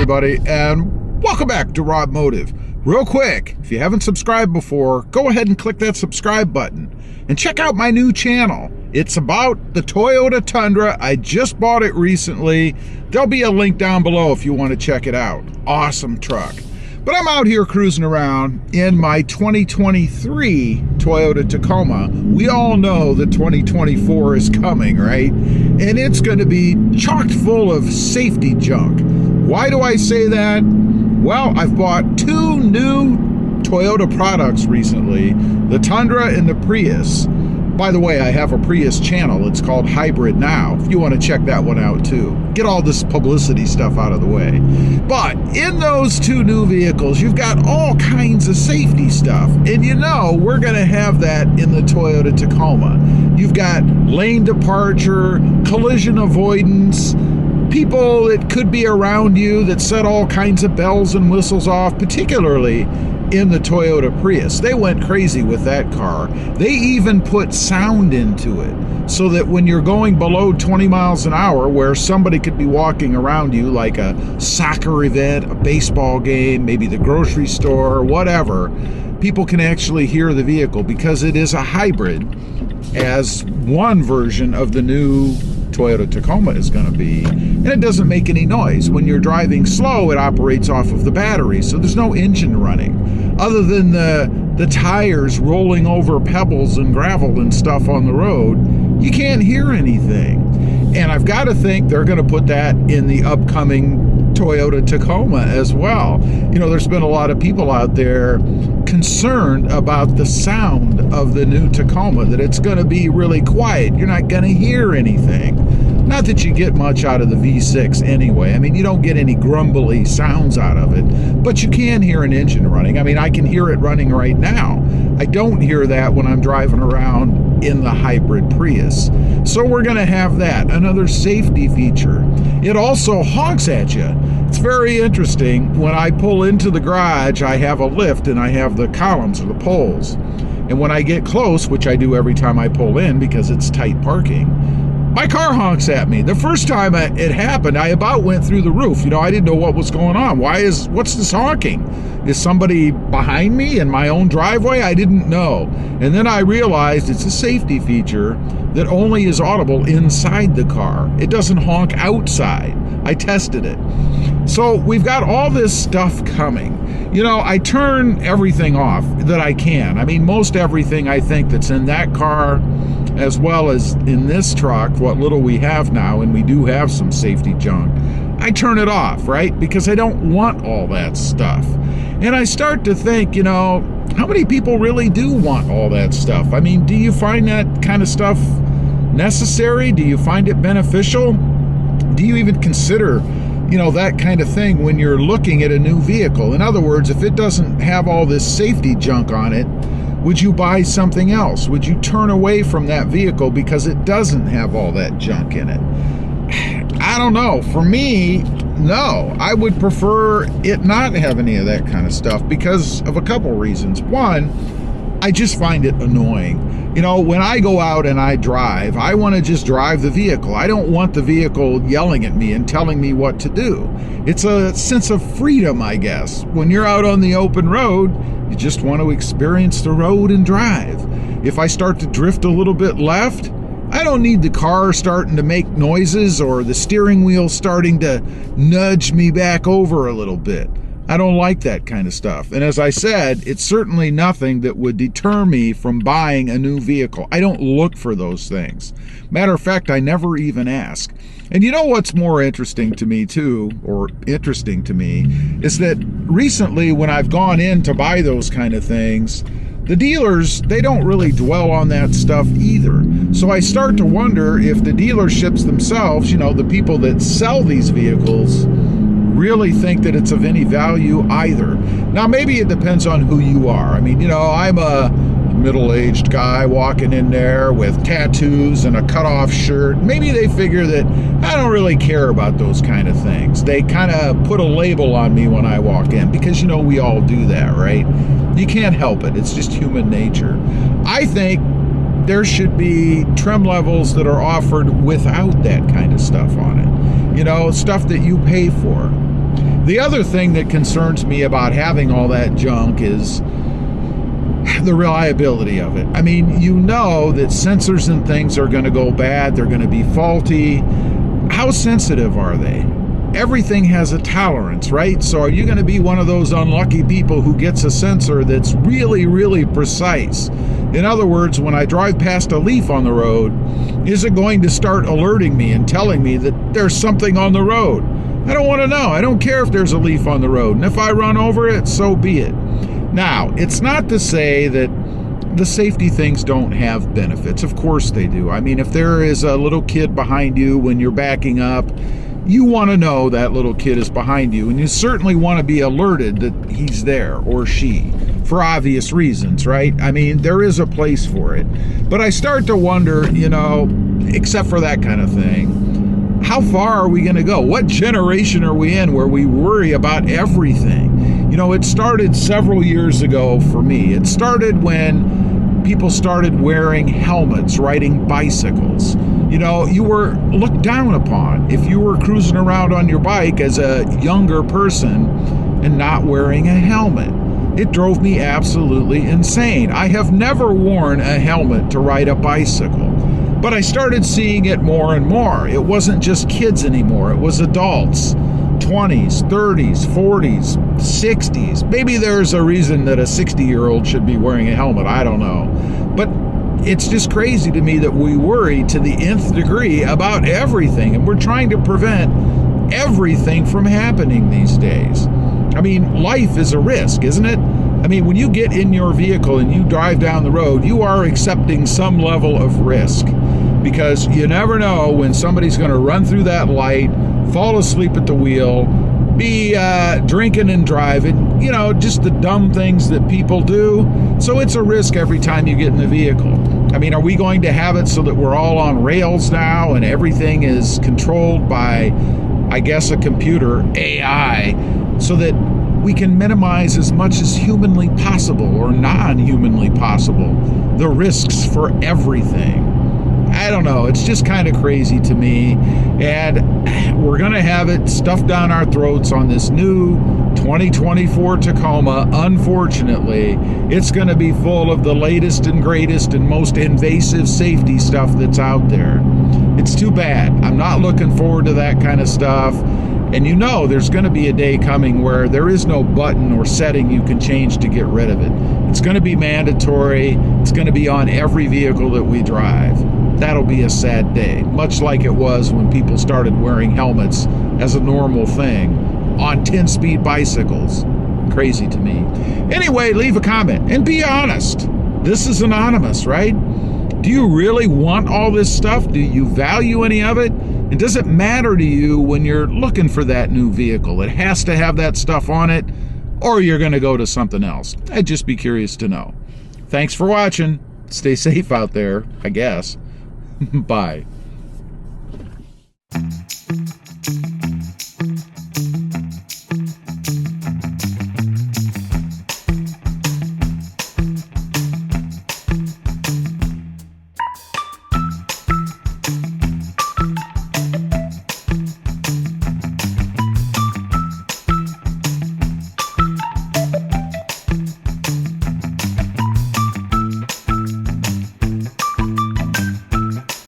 everybody, and welcome back to RobMotive. Real quick, if you haven't subscribed before, go ahead and click that subscribe button and check out my new channel. It's about the Toyota Tundra. I just bought it recently. There'll be a link down below if you want to check it out. Awesome truck. But I'm out here cruising around in my 2023 Toyota Tacoma. We all know that 2024 is coming, right? And it's going to be chock full of safety junk. Why do I say that? Well, I've bought two new Toyota products recently, the Tundra and the Prius. By the way, I have a Prius channel. It's called Hybrid Now, if you want to check that one out too. Get all this publicity stuff out of the way. But in those two new vehicles, you've got all kinds of safety stuff. And you know, we're going to have that in the Toyota Tacoma. You've got lane departure, collision avoidance, people that could be around you that set all kinds of bells and whistles off, particularly in the Toyota Prius. They went crazy with that car. They even put sound into it so that when you're going below 20 miles an hour, where somebody could be walking around you like a soccer event, a baseball game, maybe the grocery store, whatever, people can actually hear the vehicle because it is a hybrid, as one version of the new Toyota Tacoma is going to be, and it doesn't make any noise. When you're driving slow, it operates off of the battery, so there's no engine running other than the tires rolling over pebbles and gravel and stuff on the road. You can't hear anything. And I've got to think they're going to put that in the upcoming Toyota Tacoma as well. You know, there's been a lot of people out there concerned about the sound of the new Tacoma, that it's going to be really quiet. You're not going to hear anything. Not that you get much out of the V6 anyway. I mean, you don't get any grumbly sounds out of it, but you can hear an engine running. I mean, I can hear it running right now. I don't hear that when I'm driving around in the hybrid Prius. So we're going to have that, another safety feature. It also honks at you. It's very interesting. When I pull into the garage, I have a lift and I have the columns or the poles. And when I get close, which I do every time I pull in because it's tight parking, my car honks at me. The first time it happened, I about went through the roof. You know, I didn't know what was going on. What's this honking? Is somebody behind me in my own driveway? I didn't know. And then I realized it's a safety feature that only is audible inside the car. It doesn't honk outside. I tested it. So we've got all this stuff coming. You know, I turn everything off that I can. I mean, most everything I think that's in that car, as well as in this truck, what little we have now, and we do have some safety junk, I turn it off, right? Because I don't want all that stuff. And I start to think, you know, how many people really do want all that stuff? I mean, do you find that kind of stuff necessary? Do you find it beneficial? Do you even consider, you know, that kind of thing when you're looking at a new vehicle? In other words, if it doesn't have all this safety junk on it, would you buy something else? Would you turn away from that vehicle because it doesn't have all that junk in it? I don't know. For me, no. I would prefer it not have any of that kind of stuff because of a couple reasons. One, I just find it annoying. You know, when I go out and I drive, I want to just drive the vehicle. I don't want the vehicle yelling at me and telling me what to do. It's a sense of freedom, I guess. When you're out on the open road, you just want to experience the road and drive. If I start to drift a little bit left, I don't need the car starting to make noises or the steering wheel starting to nudge me back over a little bit. I don't like that kind of stuff. And as I said, it's certainly nothing that would deter me from buying a new vehicle. I don't look for those things. Matter of fact, I never even ask. And you know what's more interesting to me too, or interesting to me, is that recently when I've gone in to buy those kind of things, the dealers, they don't really dwell on that stuff either. So I start to wonder if the dealerships themselves, you know, the people that sell these vehicles, really think that it's of any value either. Now, maybe it depends on who you are. I mean, you know, I'm a middle-aged guy walking in there with tattoos and a cut-off shirt. Maybe they figure that I don't really care about those kind of things. They kind of put a label on me when I walk in because, you know, we all do that, right? You can't help it. It's just human nature. I think there should be trim levels that are offered without that kind of stuff on it. You know, stuff that you pay for. The other thing that concerns me about having all that junk is the reliability of it. I mean, you know that sensors and things are going to go bad. They're going to be faulty. How sensitive are they? Everything has a tolerance, right? So are you going to be one of those unlucky people who gets a sensor that's really, really precise? In other words, when I drive past a leaf on the road, is it going to start alerting me and telling me that there's something on the road? I don't want to know. I don't care if there's a leaf on the road. And if I run over it, so be it. Now, it's not to say that the safety things don't have benefits. Of course they do. I mean, if there is a little kid behind you when you're backing up, you want to know that little kid is behind you, and you certainly want to be alerted that he's there, or she, for obvious reasons, right? I mean, there is a place for it. But I start to wonder, you know, except for that kind of thing, how far are we going to go? What generation are we in where we worry about everything? You know, it started several years ago for me. It started when people started wearing helmets, riding bicycles. You know, you were looked down upon if you were cruising around on your bike as a younger person and not wearing a helmet. It drove me absolutely insane. I have never worn a helmet to ride a bicycle, but I started seeing it more and more. It wasn't just kids anymore. It was adults, 20s, 30s, 40s, 60s. Maybe there's a reason that a 60-year-old should be wearing a helmet. I don't know. But it's just crazy to me that we worry to the nth degree about everything, and we're trying to prevent everything from happening these days. I mean, life is a risk, isn't it? I mean, when you get in your vehicle and you drive down the road, you are accepting some level of risk, because you never know when somebody's going to run through that light, fall asleep at the wheel, be drinking and driving, you know, just the dumb things that people do. So it's a risk every time you get in the vehicle. I mean, are we going to have it so that we're all on rails now and everything is controlled by, I guess, a computer, AI, so that we can minimize as much as humanly possible or non-humanly possible the risks for everything? I don't know. It's just kind of crazy to me. And we're going to have it stuffed down our throats on this new 2024 Tacoma. Unfortunately, it's going to be full of the latest and greatest and most invasive safety stuff that's out there. It's too bad. I'm not looking forward to that kind of stuff. And you know there's going to be a day coming where there is no button or setting you can change to get rid of it. It's going to be mandatory. It's going to be on every vehicle that we drive. That'll be a sad day, much like it was when people started wearing helmets as a normal thing on 10-speed bicycles. Crazy to me. Anyway, leave a comment and be honest. This is anonymous, right? Do you really want all this stuff? Do you value any of it? And does it matter to you when you're looking for that new vehicle? It has to have that stuff on it, or you're going to go to something else. I'd just be curious to know. Thanks for watching. Stay safe out there, I guess. Bye.